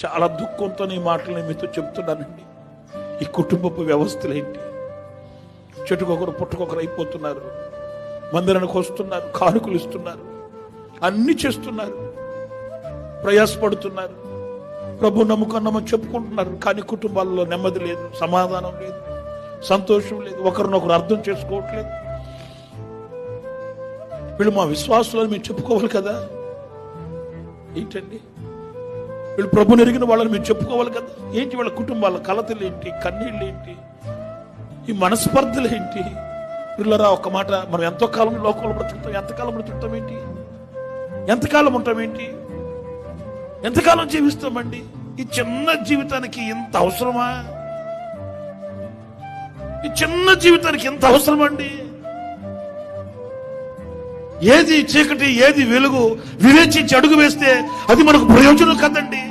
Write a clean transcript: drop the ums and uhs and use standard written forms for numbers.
చాలా దుఃఖంతో ఈ మాటలు మీతో చెప్తున్నానండి. ఈ కుటుంబపు వ్యవస్థలు ఏంటి? చెట్టుకొకరు పుట్టుకొకరు అయిపోతున్నారు, మందిరానికి వస్తున్నారు, కానుకలు ఇస్తున్నారు, అన్ని చేస్తున్నారు, ప్రయాసపడుతున్నారు, ప్రభు నమ్ముకున్నామని చెప్పుకుంటున్నారు. కానీ కుటుంబాల్లో నెమ్మది లేదు, సమాధానం లేదు, సంతోషం లేదు, ఒకరినొకరు అర్థం చేసుకోవట్లేదు. వీళ్ళు మా విశ్వాసులను మేము చెప్పుకోవాలి కదా, ఏంటండి వీళ్ళు ప్రభుని ఎరిగిన వాళ్ళని మేము చెప్పుకోవాలి కదా. ఏంటి వాళ్ళ కుటుంబాల కలతలు ఏంటి, కన్నీళ్ళు ఏంటి, ఈ మనస్పర్ధలు ఏంటి? పిల్లరా ఒక మాట, మనం ఎంతో కాలం లోకంలో బ్రతుకుతాం, ఎంతకాలం బ్రతుకుతాం ఏంటి, ఎంతకాలం ఉంటామేంటి, ఎంతకాలం జీవిస్తామండి? ఈ చిన్న జీవితానికి ఇంత అవసరమా? ఈ చిన్న జీవితానికి ఎంత అవసరం అండి? ఏది చీకటి, ఏది వెలుగు వివేచించి అడుగు వేస్తే అది మనకు ప్రయోజనం కదండి.